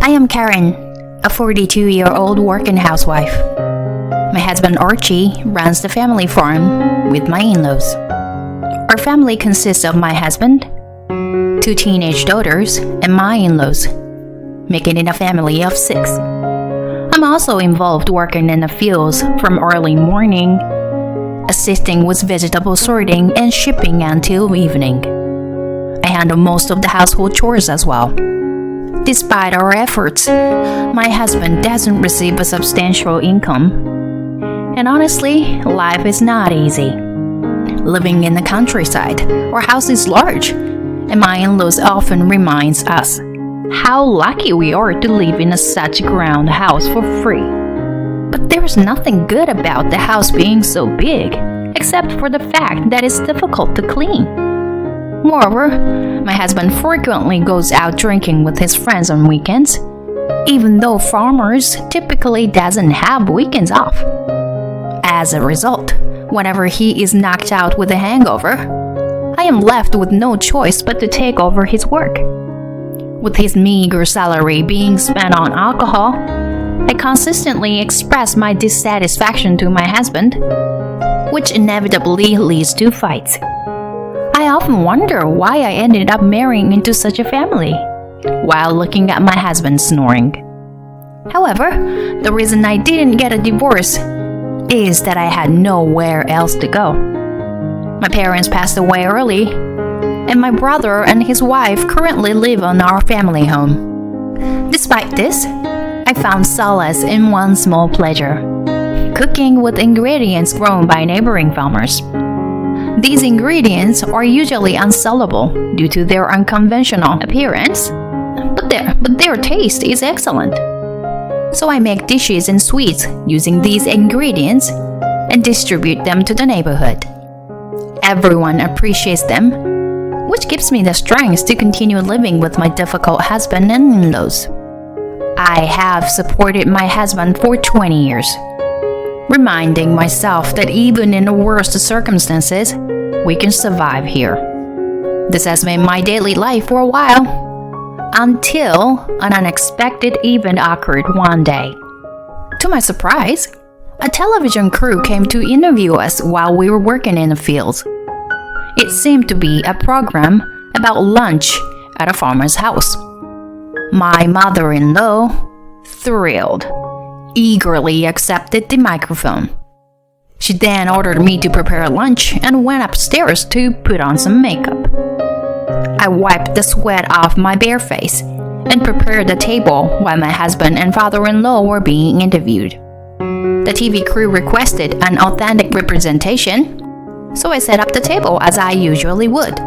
I am Karen, a 42-year-old working housewife. My husband Archie runs the family farm with my in-laws. Our family consists of my husband, 2 teenage daughters, and my in-laws, making it a family of 6. I'm also involved working in the fields from early morning, assisting with vegetable sorting and shipping until evening. I handle most of the household chores as well. Despite our efforts, my husband doesn't receive a substantial income. And honestly, life is not easy. Living in the countryside, our house is large, and my in-laws often reminds us how lucky we are to live in such a ground house for free. But there's nothing good about the house being so big, except for the fact that it's difficult to clean. Moreover, my husband frequently goes out drinking with his friends on weekends, even though farmers typically doesn't have weekends off. As a result, whenever he is knocked out with a hangover, I am left with no choice but to take over his work. With his meager salary being spent on alcohol, I consistently express my dissatisfaction to my husband, which inevitably leads to fights. I often wonder why I ended up marrying into such a family, while looking at my husband snoring. However, the reason I didn't get a divorce is that I had nowhere else to go. My parents passed away early, and my brother and his wife currently live on our family home. Despite this, I found solace in one small pleasure: cooking with ingredients grown by neighboring farmers. These ingredients are usually unsellable due to their unconventional appearance, but their taste is excellent. So I make dishes and sweets using these ingredients and distribute them to the neighborhood. Everyone appreciates them, which gives me the strength to continue living with my difficult husband and in-laws. I have supported my husband for 20 years, reminding myself that even in the worst circumstances, we can survive here. This has been my daily life for a while, until an unexpected event occurred one day. To my surprise, a television crew came to interview us while we were working in the fields. It seemed to be a program about lunch at a farmer's house. My mother-in-law, thrilled, eagerly accepted the microphone. She then ordered me to prepare lunch and went upstairs to put on some makeup. I wiped the sweat off my bare face and prepared the table while my husband and father-in-law were being interviewed. The TV crew requested an authentic representation, so I set up the table as I usually would.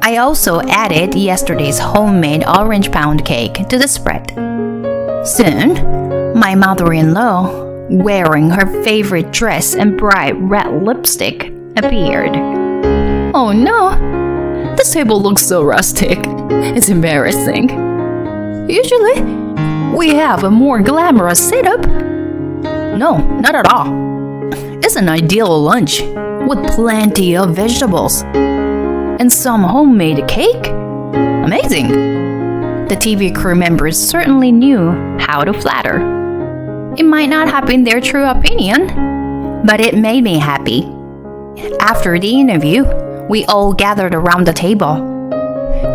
I also added yesterday's homemade orange pound cake to the spread. Soon, my mother-in-law, wearing her favorite dress and bright red lipstick, appeared. Oh no! This table looks so rustic. It's embarrassing. Usually, we have a more glamorous setup. No, not at all. It's an ideal lunch with plenty of vegetables and some homemade cake. Amazing! The TV crew members certainly knew how to flatter. It might not have been their true opinion, but it made me happy. After the interview, we all gathered around the table,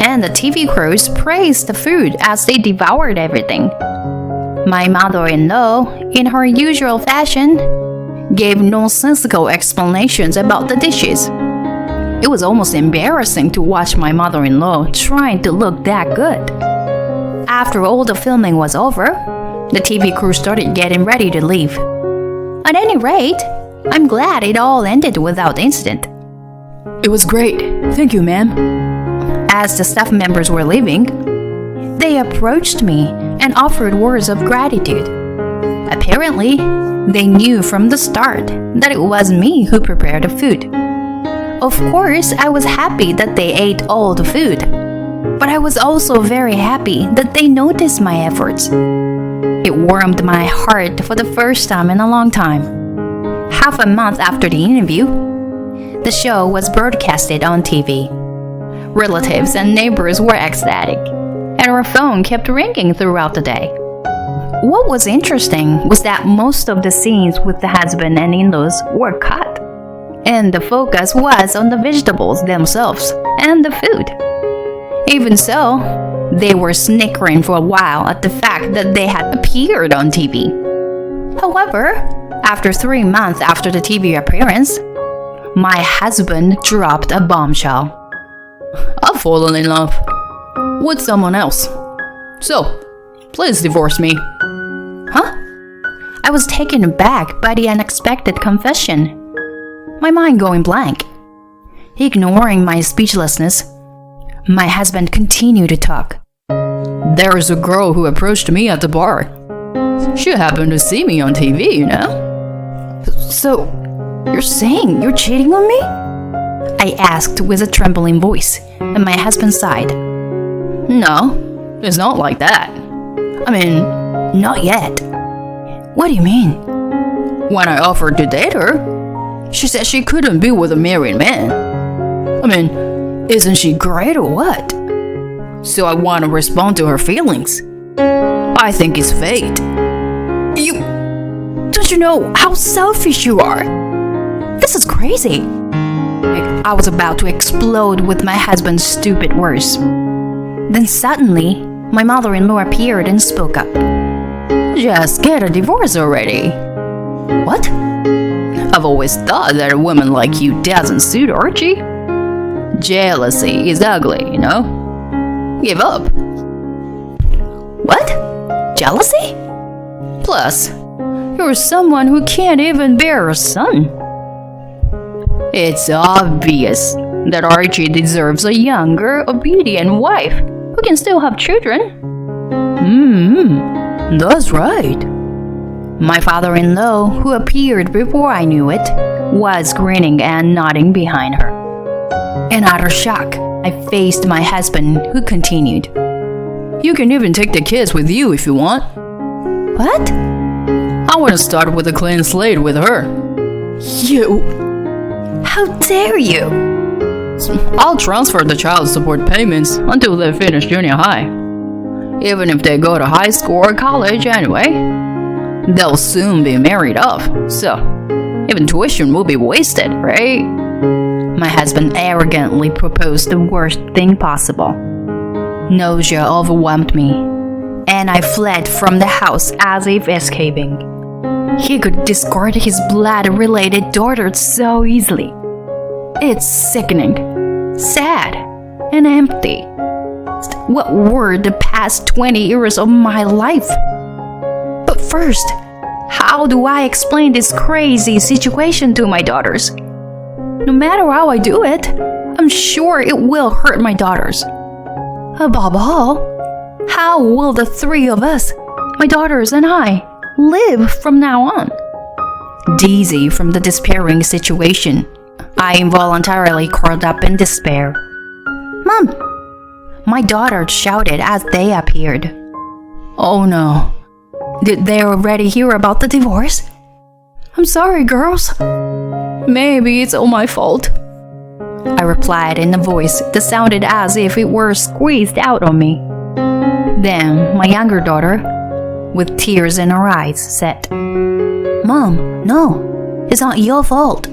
and the TV crews praised the food as they devoured everything. My mother-in-law, in her usual fashion, gave nonsensical explanations about the dishes. It was almost embarrassing to watch my mother-in-law trying to look that good. After all the filming was over, the TV crew started getting ready to leave. At any rate, I'm glad it all ended without incident. It was great. Thank you, ma'am. As the staff members were leaving, they approached me and offered words of gratitude. Apparently, they knew from the start that it was me who prepared the food. Of course, I was happy that they ate all the food, but I was also very happy that they noticed my efforts. It warmed my heart for the first time in a long time. Half a month after the interview, the show was broadcasted on TV. Relatives and neighbors were ecstatic, and our phone kept ringing throughout the day. What was interesting was that most of the scenes with the husband and in-laws were cut, and the focus was on the vegetables themselves and the food. Even so, they were snickering for a while at the fact that they had appeared on TV. However, after 3 months after the TV appearance, my husband dropped a bombshell. I've fallen in love with someone else. So, please divorce me. Huh? I was taken aback by the unexpected confession, my mind going blank. Ignoring my speechlessness, my husband continued to talk. There's a girl who approached me at the bar. She happened to see me on TV, you know? So, you're saying you're cheating on me? I asked with a trembling voice, and my husband sighed. No, it's not like that. I mean, not yet. What do you mean? When I offered to date her, she said she couldn't be with a married man. I mean, isn't she great or what? So I want to respond to her feelings. I think it's fate. Don't you know how selfish you are? This is crazy. I was about to explode with my husband's stupid words. Then suddenly, my mother-in-law appeared and spoke up. Just get a divorce already. What? I've always thought that a woman like you doesn't suit Archie. Jealousy is ugly, you know? Give up. What? Jealousy? Plus, you're someone who can't even bear a son. It's obvious that Archie deserves a younger, obedient wife who can still have children. That's right. My father-in-law, who appeared before I knew it, was grinning and nodding behind her. In utter shock, I faced my husband, who continued. You can even take the kids with you if you want. What? I want to start with a clean slate with her. You... How dare you? I'll transfer the child support payments until they finish junior high. Even if they go to high school or college anyway, they'll soon be married off, so even tuition will be wasted, right? My husband arrogantly proposed the worst thing possible. Nausea overwhelmed me, and I fled from the house as if escaping. He could discard his blood-related daughter so easily. It's sickening, sad, and empty. What were the past 20 years of my life? But first, how do I explain this crazy situation to my daughters? No matter how I do it, I'm sure it will hurt my daughters. Above all, how will the three of us, my daughters and I, live from now on? Dizzy from the despairing situation, I involuntarily curled up in despair. Mom! My daughter shouted as they appeared. Oh no. Did they already hear about the divorce? I'm sorry, girls. Maybe it's all my fault. I replied in a voice that sounded as if it were squeezed out on me. Then my younger daughter, with tears in her eyes, said, Mom, no, it's not your fault.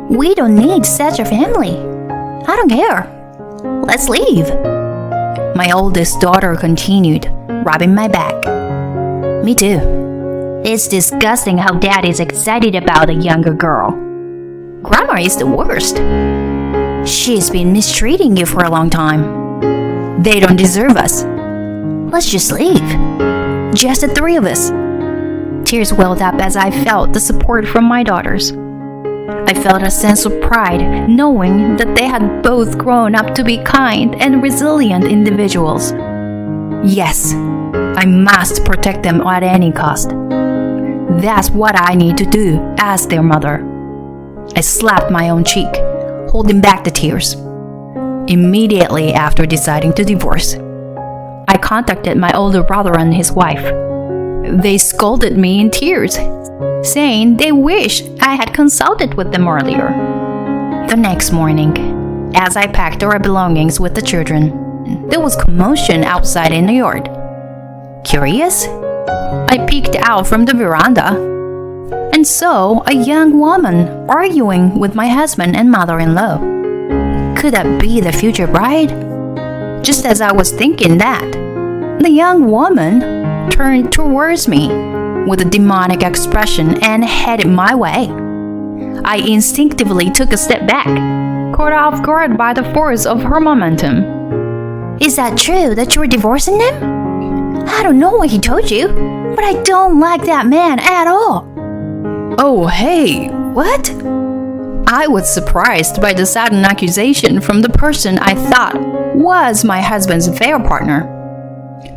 We don't need such a family. I don't care. Let's leave. My oldest daughter continued, rubbing my back. Me too. It's disgusting how Dad is excited about a younger girl. Grandma is the worst. She's been mistreating you for a long time. They don't deserve us. Let's just leave. Just the three of us. Tears welled up as I felt the support from my daughters. I felt a sense of pride knowing that they had both grown up to be kind and resilient individuals. Yes, I must protect them at any cost. That's what I need to do as their mother. I slapped my own cheek, holding back the tears. Immediately after deciding to divorce, I contacted my older brother and his wife. They scolded me in tears, saying they wish I had consulted with them earlier. The next morning, as I packed our belongings with the children, there was commotion outside in the yard. Curious, I peeked out from the veranda and saw a young woman arguing with my husband and mother-in-law. Could that be the future bride? Just as I was thinking that, the young woman turned towards me with a demonic expression and headed my way. I instinctively took a step back, caught off guard by the force of her momentum. Is that true that you were divorcing him? I don't know what he told you, but I don't like that man at all. Oh, hey, what? I was surprised by the sudden accusation from the person I thought was my husband's affair partner.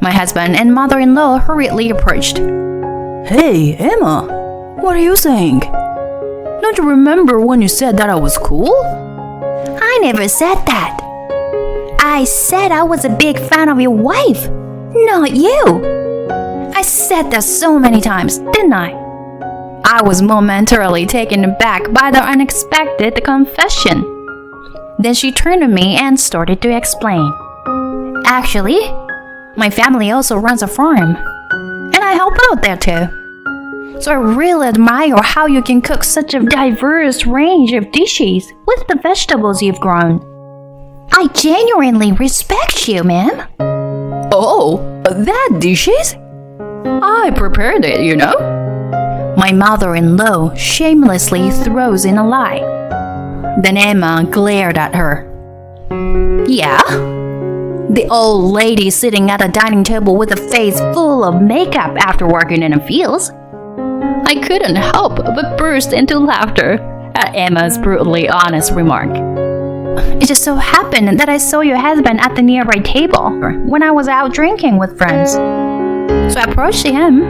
My husband and mother-in-law hurriedly approached. Hey, Emma, what are you saying? Don't you remember when you said that I was cool? I never said that. I said I was a big fan of your wife, not you. I said that so many times, didn't I? I was momentarily taken aback by the unexpected confession. Then she turned to me and started to explain. Actually, my family also runs a farm, and I help out there too. So I really admire how you can cook such a diverse range of dishes with the vegetables you've grown. I genuinely respect you, ma'am. Oh, that dishes? I prepared it, you know. My mother-in-law shamelessly throws in a lie. Then Emma glared at her. Yeah? The old lady sitting at a dining table with a face full of makeup after working in the fields. I couldn't help but burst into laughter at Emma's brutally honest remark. It just so happened that I saw your husband at the nearby table when I was out drinking with friends. So I approached him,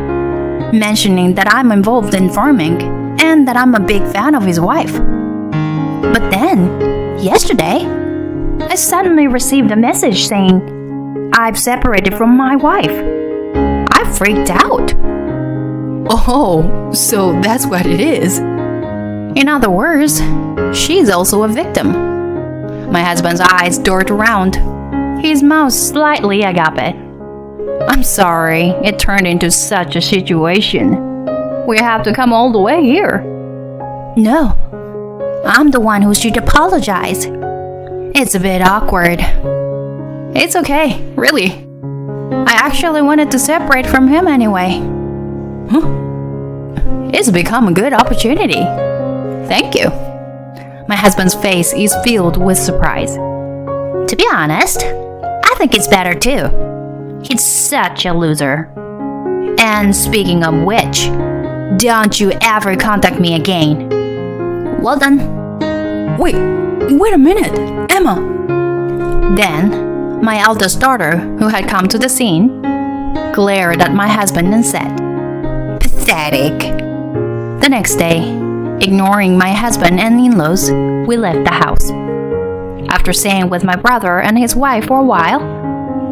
mentioning that I'm involved in farming and that I'm a big fan of his wife. But then, yesterday, I suddenly received a message saying I've separated from my wife. I freaked out. Oh, so that's what it is. In other words, she's also a victim. My husband's eyes dart around, his mouth slightly agape. I'm sorry it turned into such a situation. We have to come all the way here. No, I'm the one who should apologize. It's a bit awkward. It's okay, really. I actually wanted to separate from him anyway. It's become a good opportunity. Thank you. My husband's face is filled with surprise. To be honest, I think it's better too. He's such a loser. And speaking of which, don't you ever contact me again. Well done. Wait a minute, Emma. Then, my eldest daughter, who had come to the scene, glared at my husband and said, Pathetic. The next day, ignoring my husband and in-laws, we left the house. After staying with my brother and his wife for a while,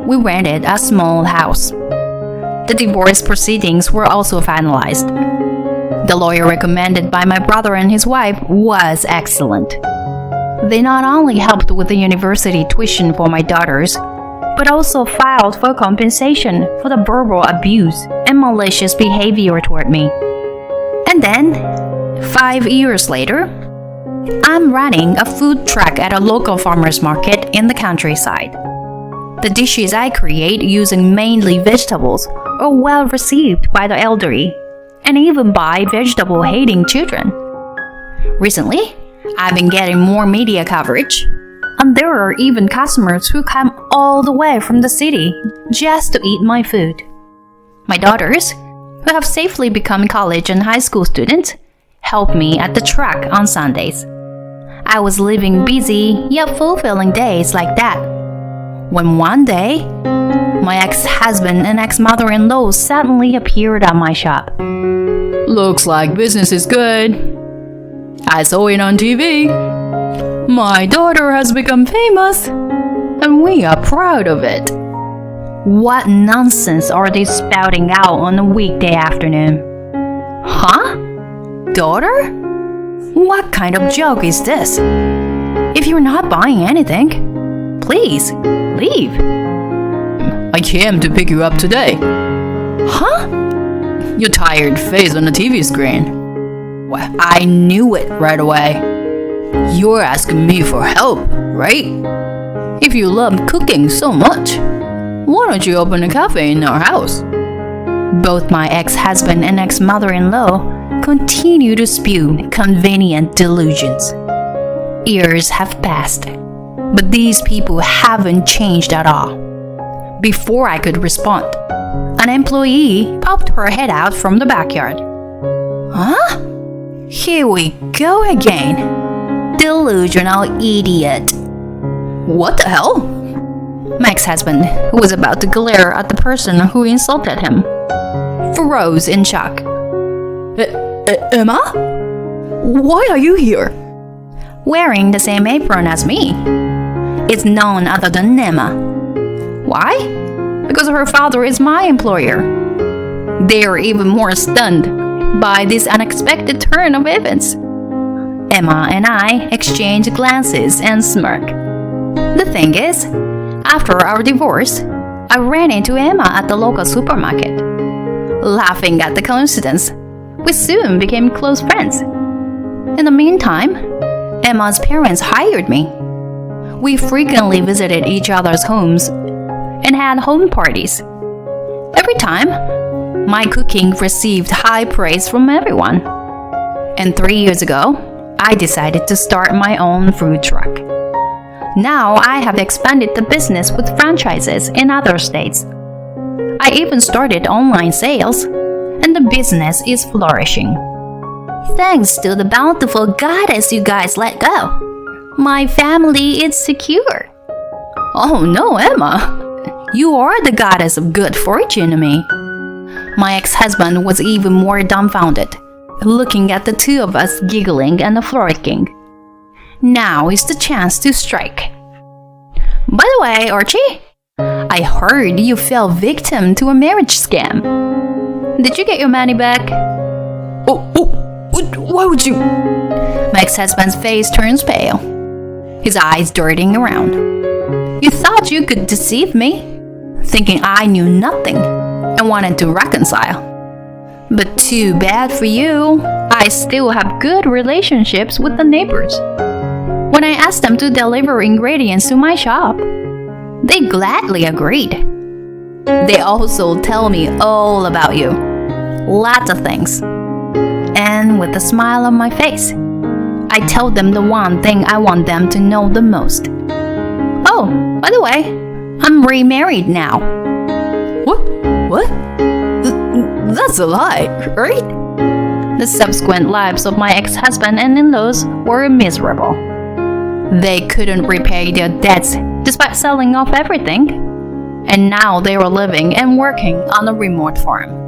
we rented a small house. The divorce proceedings were also finalized. The lawyer recommended by my brother and his wife was excellent. They not only helped with the university tuition for my daughters, but also filed for compensation for the verbal abuse and malicious behavior toward me. And then, 5 years later, I'm running a food truck at a local farmer's market in the countryside. The dishes I create using mainly vegetables are well received by the elderly and even by vegetable-hating children. Recently, I've been getting more media coverage, and there are even customers who come all the way from the city just to eat my food. My daughters, who have safely become college and high school students, help me at the truck on Sundays. I was living busy yet fulfilling days like that, when one day, my ex-husband and ex-mother-in-law suddenly appeared at my shop. Looks like business is good. I saw it on TV. My daughter has become famous, and we are proud of it. What nonsense are they spouting out on a weekday afternoon? Huh? Daughter? What kind of joke is this? If you're not buying anything, please leave. I came to pick you up today. Huh? Your tired face on the TV screen. Well, I knew it right away. You're asking me for help, right? If you love cooking so much, why don't you open a cafe in our house? Both my ex-husband and ex-mother-in-law continue to spew convenient delusions. Years have passed, but these people haven't changed at all. Before I could respond, an employee popped her head out from the backyard. Huh? Here we go again. Delusional idiot. What the hell? My ex-husband, who was about to glare at the person who insulted him, froze in shock. Emma? Why are you here? Wearing the same apron as me. It's none other than Emma. Why? Because her father is my employer. They are even more stunned by this unexpected turn of events. Emma and I exchange glances and smirk. The thing is, after our divorce, I ran into Emma at the local supermarket. Laughing at the coincidence, we soon became close friends. In the meantime, Emma's parents hired me. We frequently visited each other's homes and had home parties. Every time, my cooking received high praise from everyone. And 3 years ago, I decided to start my own food truck. Now I have expanded the business with franchises in other states. I even started online sales, and the business is flourishing. Thanks to the bountiful goddess you guys let go, my family is secure. Oh no, Emma. You are the goddess of good fortune to me. My ex-husband was even more dumbfounded, looking at the two of us giggling and frolicking. Now is the chance to strike. By the way, Archie, I heard you fell victim to a marriage scam. Did you get your money back? Why would you? My ex-husband's face turns pale, his eyes darting around. You thought you could deceive me, thinking I knew nothing and wanted to reconcile. But too bad for you, I still have good relationships with the neighbors. When I asked them to deliver ingredients to my shop, they gladly agreed. They also tell me all about you, lots of things. And with a smile on my face, I tell them the one thing I want them to know the most. Oh, by the way, I'm remarried now. What? That's a lie, right? The subsequent lives of my ex-husband and in-laws were miserable. They couldn't repay their debts despite selling off everything, and now they were living and working on a remote farm.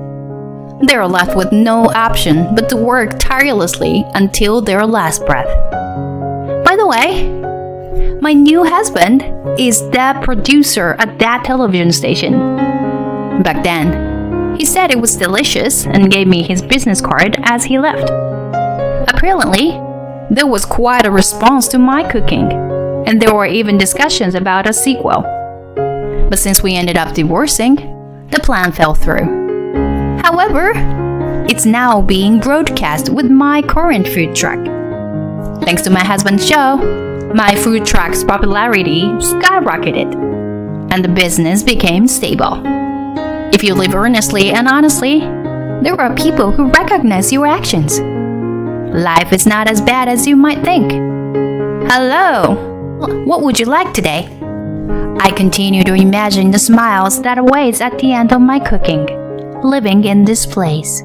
They are left with no option but to work tirelessly until their last breath. By the way, my new husband is the producer at that television station. Back then, he said it was delicious and gave me his business card as he left. Apparently, there was quite a response to my cooking, and there were even discussions about a sequel. But since we ended up divorcing, the plan fell through. However, it's now being broadcast with my current food truck. Thanks to my husband's show, my food truck's popularity skyrocketed, and the business became stable. If you live earnestly and honestly, there are people who recognize your actions. Life is not as bad as you might think. Hello, what would you like today? I continue to imagine the smiles that awaits at the end of my cooking, living in this place.